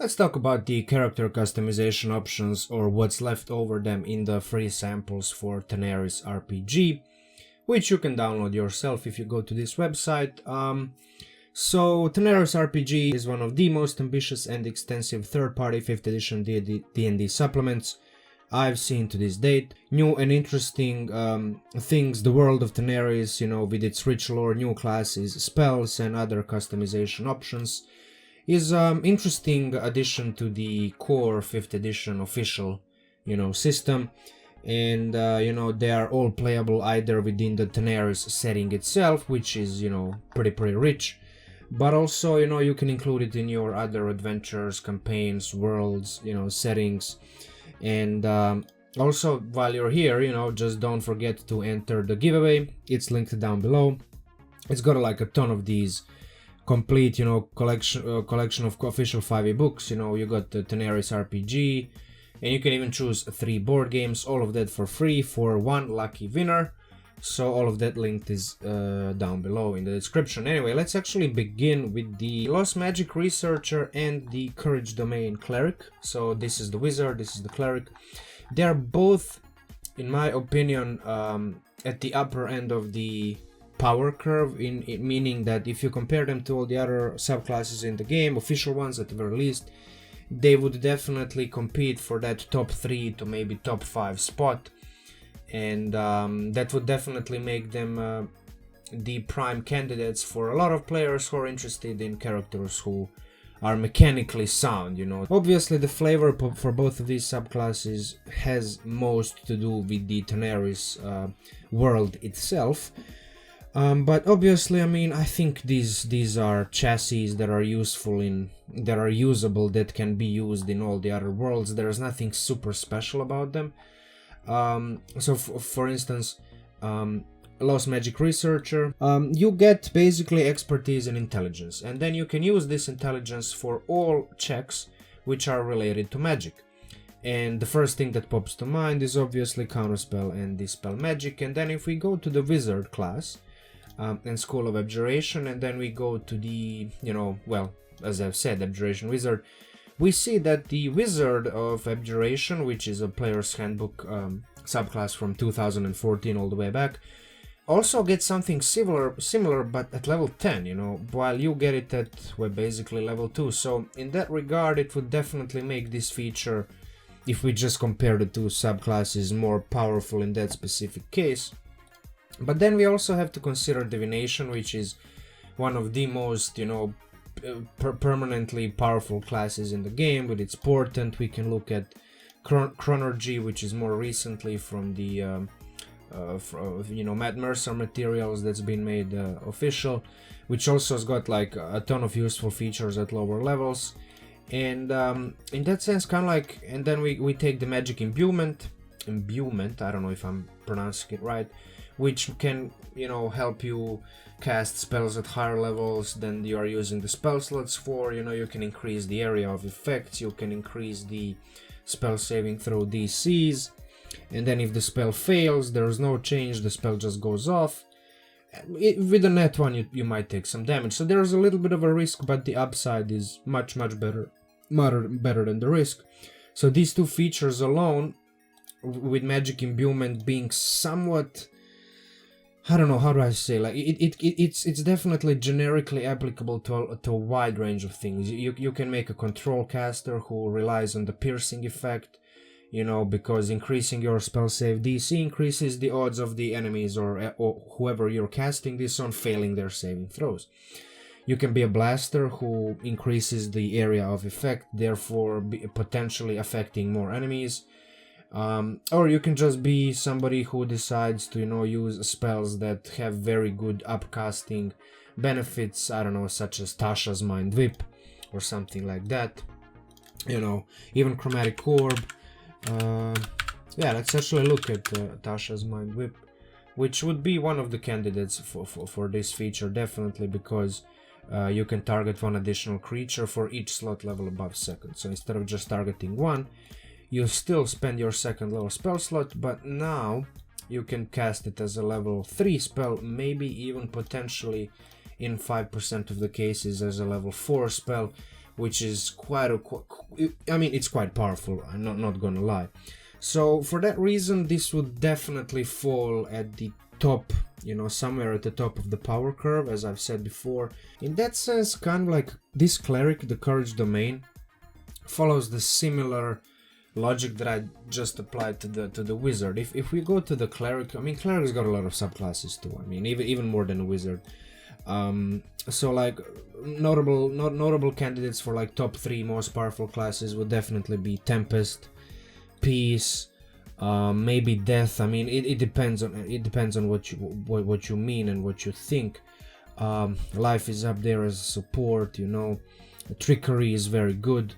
Let's talk about the character customization options, or what's left over them in the free samples for Teneris RPG, which you can download yourself if you go to this website. So Teneris RPG is one of the most ambitious and extensive third-party 5th edition D&D supplements I've seen to this date. New and interesting things, the world of Tanares, with its rich lore, new classes, spells, and other customization options, is interesting addition to the core 5th edition official, system. And, they are all playable either within the Tanares setting itself, which is, pretty rich. But also, you can include it in your other adventures, campaigns, worlds, settings. And also, while you're here, just don't forget to enter the giveaway. It's linked down below. It's got like a ton of these complete, collection of official 5e books. You got the Teneris RPG, and you can even choose 3 board games, all of that for free for one lucky winner. So all of that linked is down below in the description. Anyway, let's actually begin with the Lost Magic Researcher and the Courage Domain Cleric. So this is the Wizard, this is the Cleric. They're both, in my opinion, at the upper end of the power curve, meaning that if you compare them to all the other subclasses in the game, official ones at the very least, they would definitely compete for that top 3 to maybe top 5 spot. And that would definitely make them the prime candidates for a lot of players who are interested in characters who are mechanically sound, Obviously, the flavor for both of these subclasses has most to do with the Teneris world itself. But obviously, I think these are chassis that are usable, that can be used in all the other worlds. There's nothing super special about them. So for instance, Lost Magic Researcher, you get basically expertise and intelligence, and then you can use this intelligence for all checks which are related to magic. And the first thing that pops to mind is obviously Counterspell and Dispel Magic. And then if we go to the Wizard class and School of Abjuration, and then we go to the, as I've said, Abjuration Wizard, we see that the Wizard of Abjuration, which is a player's handbook subclass from 2014 all the way back, also gets something similar but at level 10, while you get it at basically level 2. So in that regard, it would definitely make this feature, if we just compare the two subclasses, more powerful in that specific case. But then we also have to consider Divination, which is one of the most, permanently powerful classes in the game with its portent. We can look at Chronergy, which is more recently from the Matt Mercer materials that's been made official, which also has got like a ton of useful features at lower levels. And in that sense, kind of like, and then we take the Magic Imbuement, I don't know if I'm pronouncing it right, which can, help you cast spells at higher levels than you are using the spell slots for. You can increase the area of effects, you can increase the spell saving throw DCs, and then if the spell fails, there's no change, the spell just goes off. With the net one, you might take some damage, so there's a little bit of a risk, but the upside is much better than the risk. So these two features alone, with Magic Imbuement being somewhat, I don't know, how do I say, like it's definitely generically applicable to a wide range of things. You can make a control caster who relies on the piercing effect, because increasing your spell save DC increases the odds of the enemies or whoever you're casting this on failing their saving throws. You can be a blaster who increases the area of effect, therefore potentially affecting more enemies. Or you can just be somebody who decides to, use spells that have very good upcasting benefits, I don't know, such as Tasha's Mind Whip or something like that. Even Chromatic Orb. Let's actually look at Tasha's Mind Whip, which would be one of the candidates for this feature, definitely, because you can target one additional creature for each slot level above second. So instead of just targeting one, you still spend your second level spell slot, but now you can cast it as a level 3 spell, maybe even potentially in 5% of the cases as a level 4 spell, which is I mean, it's quite powerful, I'm not gonna lie. So for that reason, this would definitely fall at the top, you know, somewhere at the top of the power curve, as I've said before. In that sense, kind of like this cleric, the courage domain, follows the similar logic that I just applied to the wizard. If we go to the cleric, I mean, cleric's got a lot of subclasses too. I mean, even more than a wizard. So like notable candidates for like top 3 most powerful classes would definitely be Tempest, Peace, maybe Death. I mean, it depends on what you mean and what you think. Life is up there as a support, you know. Trickery is very good,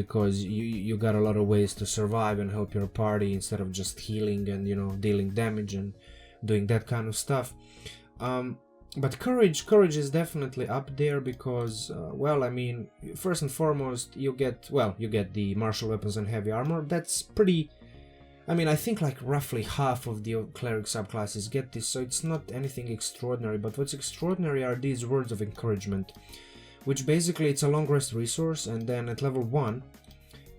because you got a lot of ways to survive and help your party instead of just healing and, you know, dealing damage and doing that kind of stuff. But courage is definitely up there because, well, I mean, first and foremost, you get the martial weapons and heavy armor. That's pretty, I mean, I think like roughly half of the cleric subclasses get this, so it's not anything extraordinary. But what's extraordinary are these words of encouragement, which basically it's a long rest resource, and then at level 1,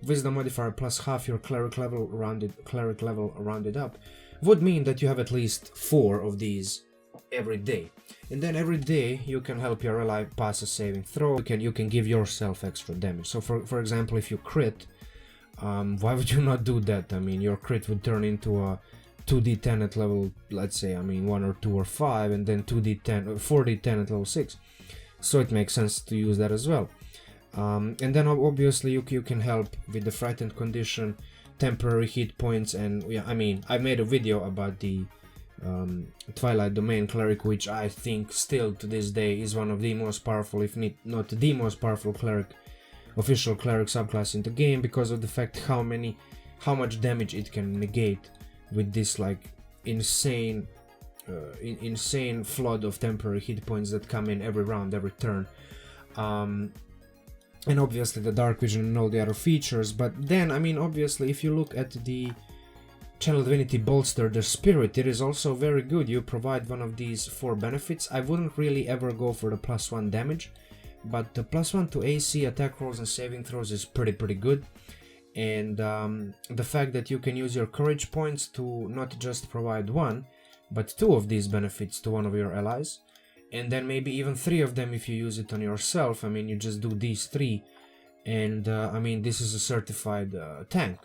wisdom modifier plus half your cleric level rounded up would mean that you have at least 4 of these every day. And then every day you can help your ally pass a saving throw. You can give yourself extra damage. So for example, if you crit, why would you not do that? I mean, your crit would turn into a 2d10 at level, let's say, I mean 1 or 2 or 5, and then 2d10 or 4d10 at level 6. So it makes sense to use that as well. And then obviously you can help with the frightened condition, temporary hit points, and yeah, I mean, I made a video about the Twilight Domain cleric, which I think still to this day is one of the most powerful, if not the most powerful official cleric subclass in the game, because of the fact how much damage it can negate with this like insane flood of temporary hit points that come in every round, every turn. And obviously the dark vision and all the other features. But then, I mean, obviously if you look at the Channel Divinity Bolster, the Spirit, it is also very good. You provide one of these 4 benefits. I wouldn't really ever go for the +1 damage, but the +1 to AC, attack rolls and saving throws is pretty good. And the fact that you can use your courage points to not just provide 1, but 2 of these benefits to one of your allies, and then maybe even 3 of them if you use it on yourself. I mean, you just do these 3, and I mean, this is a certified tank.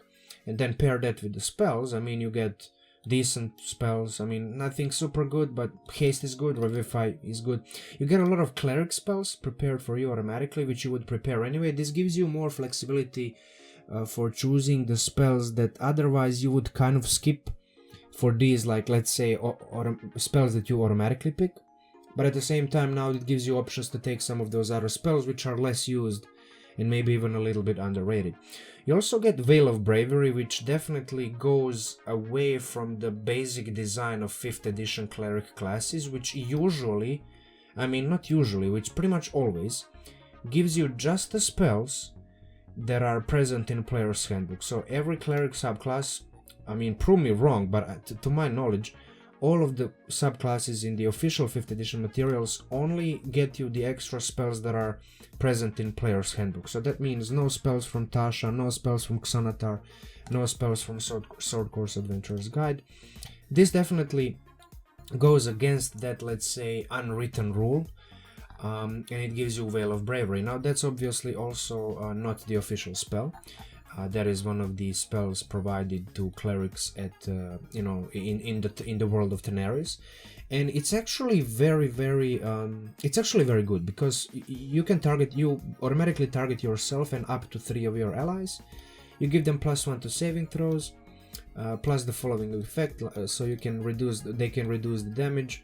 And then pair that with the spells. I mean, you get decent spells. I mean, nothing super good, but haste is good, revivify is good. You get a lot of cleric spells prepared for you automatically, which you would prepare anyway. This gives you more flexibility for choosing the spells that otherwise you would kind of skip for these, like, let's say, spells that you automatically pick. But at the same time, now it gives you options to take some of those other spells which are less used and maybe even a little bit underrated. You also get Veil of Bravery, which definitely goes away from the basic design of 5th edition cleric classes, which usually, I mean not usually, which pretty much always, gives you just the spells that are present in player's handbook. So every cleric subclass, I mean, prove me wrong, but to my knowledge, all of the subclasses in the official 5th edition materials only get you the extra spells that are present in player's handbook. So that means no spells from Tasha, no spells from Xanatar, no spells from Sword Course Adventurer's Guide. This definitely goes against that, let's say, unwritten rule, and it gives you Veil of Bravery. Now that's obviously also not the official spell. That is one of the spells provided to clerics at in the world of Tanares, and it's actually very good because you automatically target yourself and up to 3 of your allies. You give them +1 to saving throws, plus the following effect, so they can reduce the damage.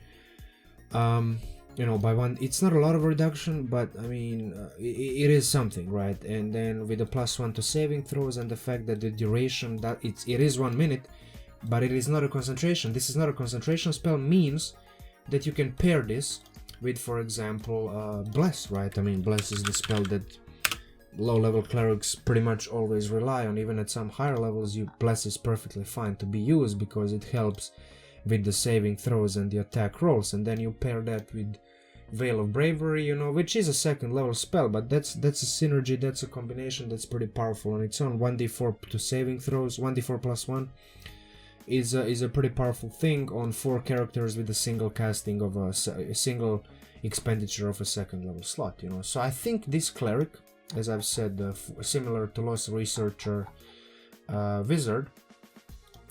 By 1. It's not a lot of reduction, but I mean, it is something, right? And then with the +1 to saving throws and the fact that the duration, that it is 1 minute, but it is not a concentration. This is not a concentration spell, means that you can pair this with, for example, Bless, right? I mean, Bless is the spell that low-level clerics pretty much always rely on. Even at some higher levels, Bless is perfectly fine to be used because it helps with the saving throws and the attack rolls. And then you pair that with Veil of Bravery, you know, which is a second level spell, but that's a synergy, that's a combination that's pretty powerful on its own. 1d4 to saving throws, 1d4 plus 1 is a pretty powerful thing on 4 characters with a single casting of a single expenditure of a second level slot, you know. So I think this cleric, as I've said, similar to Lost Researcher Wizard,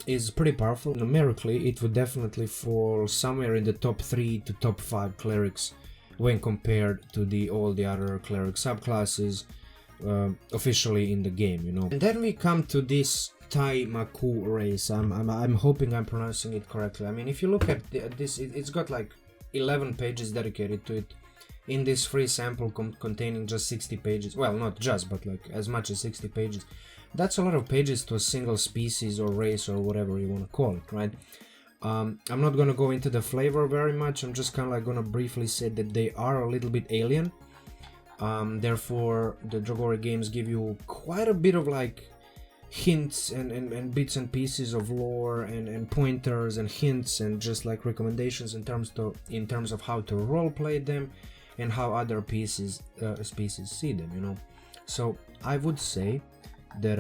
is pretty powerful. Numerically, it would definitely fall somewhere in the top 3 to top 5 clerics when compared to all the other cleric subclasses officially in the game, you know. And then we come to this Taii'Maku race. I'm hoping I'm pronouncing it correctly. I mean, if you look at this, it's got like 11 pages dedicated to it in this free sample containing just 60 pages. Well, not just, but like as much as 60 pages. That's a lot of pages to a single species or race or whatever you want to call it, right? I'm not gonna go into the flavor very much. I'm just kind of like gonna briefly say that they are a little bit alien. Therefore, the Dragori games give you quite a bit of like hints and bits and pieces of lore and pointers and hints and just like recommendations in terms of how to roleplay them and how other species see them, you know. So I would say that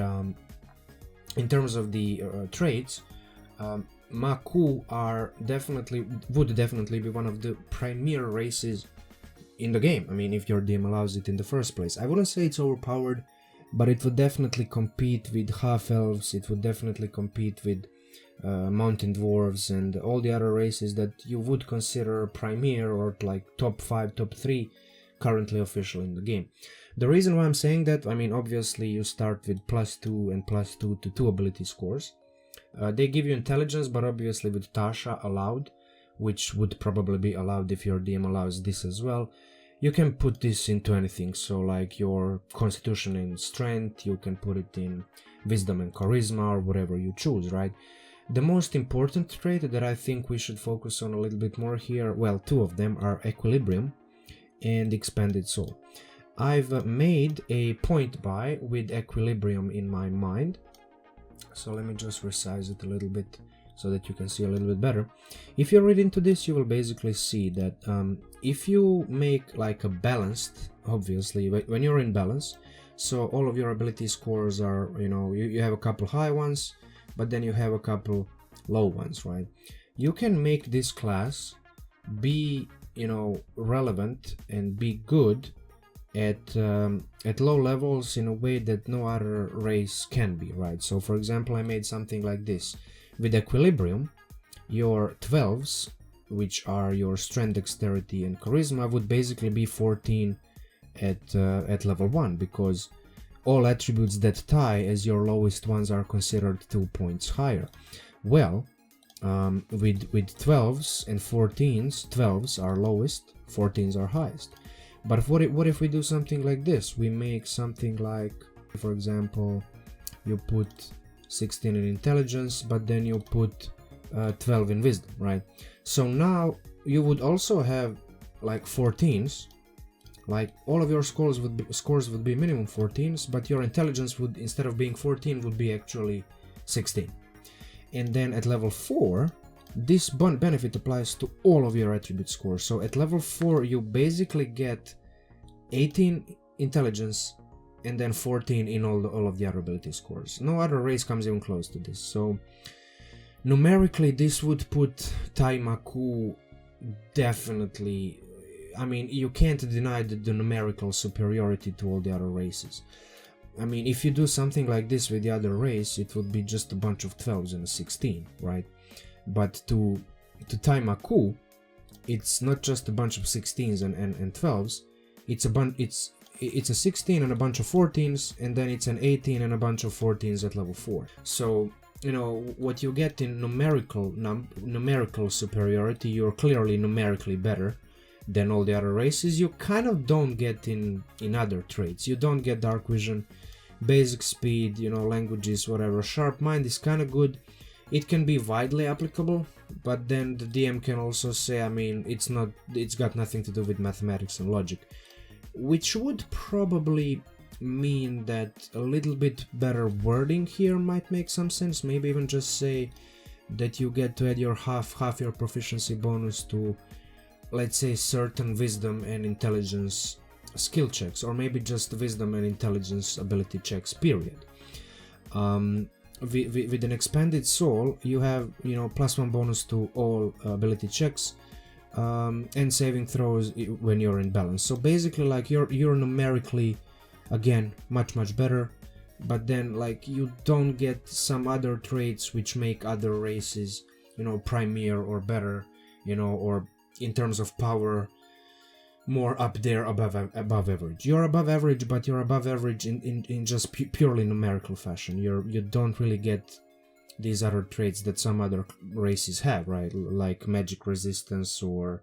in terms of the traits, Maku would definitely be one of the premier races in the game. I mean, if your DM allows it in the first place. I wouldn't say it's overpowered, but it would definitely compete with half-elves, it would definitely compete with mountain dwarves and all the other races that you would consider premier or like top 5, top 3 currently official in the game. The reason why I'm saying that, I mean, obviously you start with +2 and +2 to 2 ability scores. They give you intelligence, but obviously with Tasha allowed, which would probably be allowed if your DM allows this as well. You can put this into anything, so like your constitution and strength, you can put it in wisdom and charisma or whatever you choose, right? The most important trait that I think we should focus on a little bit more here, well, 2 of them are equilibrium and expanded soul. I've made a point buy with equilibrium in my mind, so let me just resize it a little bit so that you can see a little bit better. If you read into this, you will basically see that if you make like a balanced, obviously when you're in balance, so all of your ability scores are, you know, you have a couple high ones, but then you have a couple low ones, right? You can make this class be, you know, relevant and be good at low levels in a way that no other race can be, right? So for example, I made something like this. With equilibrium, your 12s, which are your strength, dexterity and charisma, would basically be 14 at level 1, because all attributes that tie as your lowest ones are considered 2 points higher. Well, with 12s and 14s, 12s are lowest, 14s are highest. But what if we do something like this? We make something like, for example, you put 16 in intelligence, but then you put 12 in wisdom, right? So now you would also have like 14s, like all of your scores would be minimum 14s, but your intelligence would, instead of being 14, would be actually 16. And then at level 4, this benefit applies to all of your attribute scores. So at level 4, you basically get 18 intelligence and then 14 in all of the other ability scores. No other race comes even close to this. So numerically, this would put Taii'Maku definitely, I mean, you can't deny the numerical superiority to all the other races. I mean, if you do something like this with the other race, it would be just a bunch of 12s and a 16, right? But to Taii'Maku, it's not just a bunch of 16s and 12s. It's a 16 and a bunch of 14s, and then it's an 18 and a bunch of 14s at level 4. So, you know, what you get in numerical superiority, you're clearly numerically better than all the other races. You kind of don't get in other traits. You don't get dark vision, basic speed, you know, languages, whatever. Sharp mind is kind of good. It can be widely applicable, but then the DM can also say, I mean, it's got nothing to do with mathematics and logic, which would probably mean that a little bit better wording here might make some sense. Maybe even just say that you get to add your half your proficiency bonus to let's say, certain wisdom and intelligence skill checks, or maybe just wisdom and intelligence ability checks, period. With an expanded soul, you have, you know, +1 bonus to all ability checks and saving throws when you're in balance. So basically, like, you're numerically, again, much better, but then, like, you don't get some other traits which make other races, you know, premier or better, you know, or in terms of power, more up there above average. You're above average, but you're above average in just purely numerical fashion. You don't really get these other traits that some other races have, right? Like magic resistance or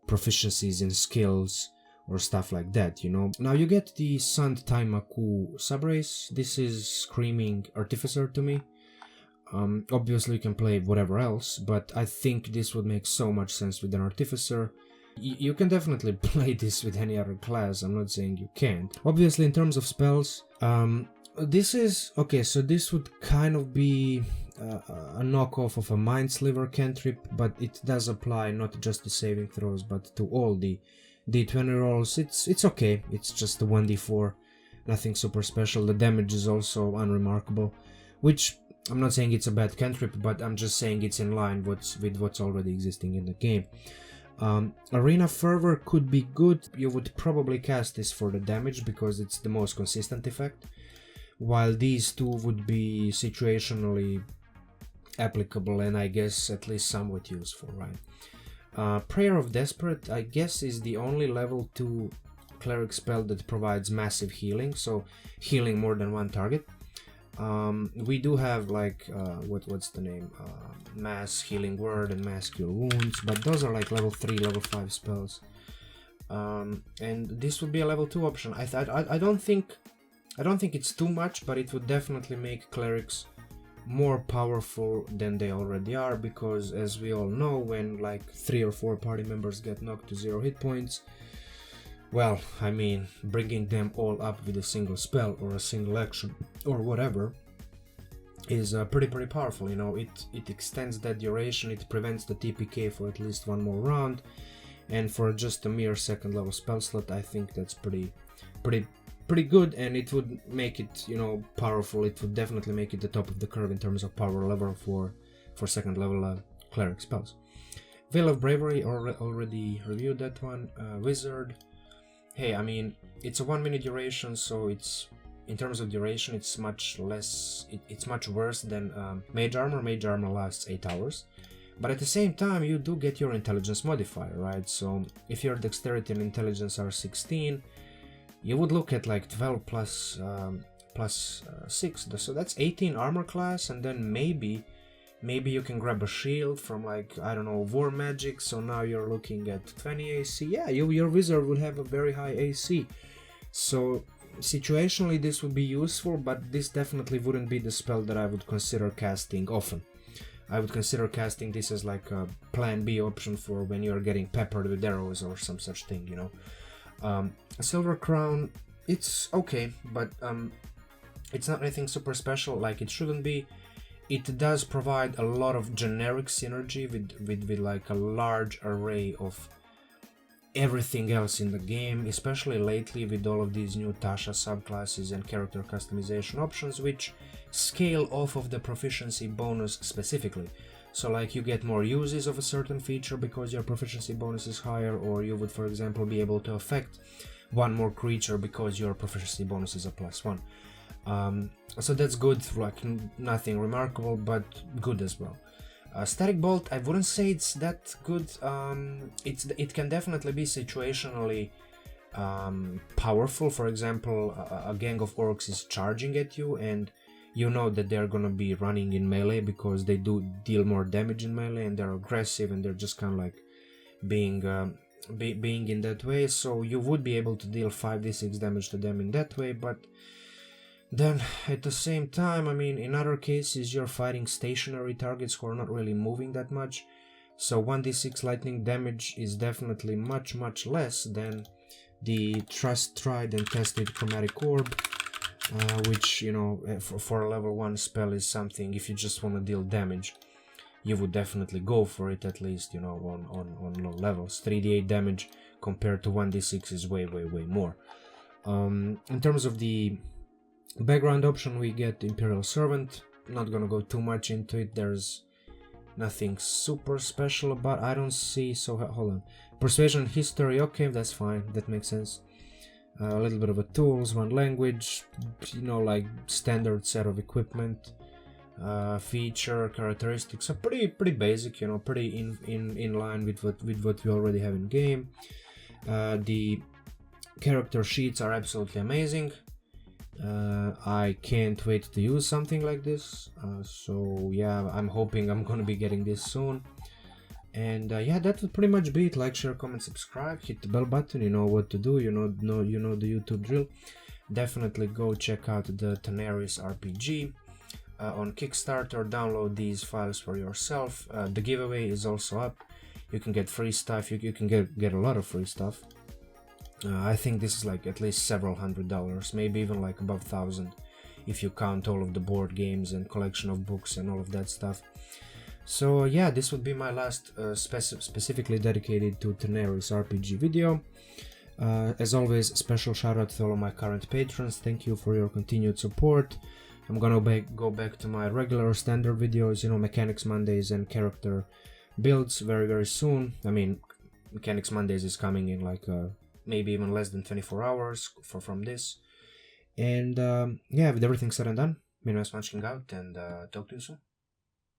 proficiencies in skills or stuff like that, you know. Now you get the Sun Taii'Maku subrace. This is screaming artificer to me. Obviously you can play whatever else, but I think this would make so much sense with an artificer. You can definitely play this with any other class, I'm not saying you can't. Obviously, in terms of spells, this is... okay, so this would kind of be a knockoff of a Mind Sliver cantrip, but it does apply not just to saving throws, but to all the D20 rolls. It's okay, it's just a 1d4, nothing super special. The damage is also unremarkable, which... I'm not saying it's a bad cantrip, but I'm just saying it's in line with what's already existing in the game. Arena Fervor could be good. You would probably cast this for the damage because it's the most consistent effect, while these two would be situationally applicable and I guess at least somewhat useful, right? Prayer of Desperate, I guess, is the only level 2 cleric spell that provides massive healing, so healing more than one target. We do have, like, what's the name? Mass Healing Word and Mass Cure Wounds, but those are like level 3, level 5 spells. And this would be a level 2 option. I don't think it's too much, but it would definitely make clerics more powerful than they already are, because as we all know, when like 3 or 4 party members get knocked to 0 hit points, well, I mean, bringing them all up with a single spell or a single action or whatever is pretty powerful, you know. It extends that duration, it prevents the TPK for at least one more round, and for just a mere second level spell slot, I think that's pretty good, and it would make it, you know, powerful. It would definitely make it the top of the curve in terms of power level for second level cleric spells. Veil of Bravery, already reviewed that one. Wizard, hey, I mean, it's a 1 minute duration, so it's, in terms of duration, it's much less, it's much worse than Mage Armor. Mage Armor lasts 8 hours, but at the same time, you do get your intelligence modifier, right? So if your dexterity and intelligence are 16, you would look at like 12 plus 6, so that's 18 armor class, and then maybe you can grab a shield from, like, I don't know, War Magic, so now you're looking at 20 AC. Yeah, your wizard would have a very high AC. So situationally this would be useful, but this definitely wouldn't be the spell that I would consider casting often. I would consider casting this as like a plan B option for when you're getting peppered with arrows or some such thing, you know. A Silver Crown, it's okay, but it's not anything super special, like it shouldn't be. It does provide a lot of generic synergy with like a large array of everything else in the game, especially lately with all of these new Tasha subclasses and character customization options, which scale off of the proficiency bonus specifically. So like you get more uses of a certain feature because your proficiency bonus is higher, or you would, for example, be able to affect one more creature because your proficiency bonus is a +1. So that's good, like nothing remarkable, but good as well. Static Bolt, I wouldn't say it's that good. It can definitely be situationally powerful. For example, a gang of orcs is charging at you, and you know that they're gonna be running in melee because they do deal more damage in melee, and they're aggressive, and they're just kind of like being in that way. So you would be able to deal 5d6 damage to them in that way, but then at the same time, I mean, in other cases you're fighting stationary targets who are not really moving that much, so 1d6 lightning damage is definitely much less than the tried and tested Chromatic Orb, which, you know, for a level 1 spell is something if you just want to deal damage. you would definitely go for it, at least, you know, on low levels. 3d8 damage compared to 1d6 is way more. In terms of the background option, we get Imperial Servant. Not gonna go too much into it. There's nothing super special about. I don't see. So hold on. Persuasion, history. Okay, that's fine. That makes sense. A little bit of a tools, one language. You know, like standard set of equipment. Feature characteristics are pretty basic. You know, pretty in line with what we already have in game. The character sheets are absolutely amazing. I can't wait to use something like this. So yeah, I'm hoping I'm gonna be getting this soon. And yeah, that would pretty much be it. Like, share, comment, subscribe, hit the bell button. You know what to do. You know the YouTube drill. Definitely go check out the Teneris RPG on Kickstarter. Download these files for yourself. The giveaway is also up. You can get free stuff. You can get a lot of free stuff. I think this is like at least several $100s, maybe even like above 1,000 if you count all of the board games and collection of books and all of that stuff. So yeah, this would be my last specifically dedicated to Teneris RPG video. As always, special shout out to all of my current patrons. Thank you for your continued support. I'm gonna go back to my regular standard videos, you know, Mechanics Mondays and character builds very soon. I mean, Mechanics Mondays is coming in like maybe even less than 24 hours from this. And yeah, with everything said and done, Mychael Hubbard out, and talk to you soon.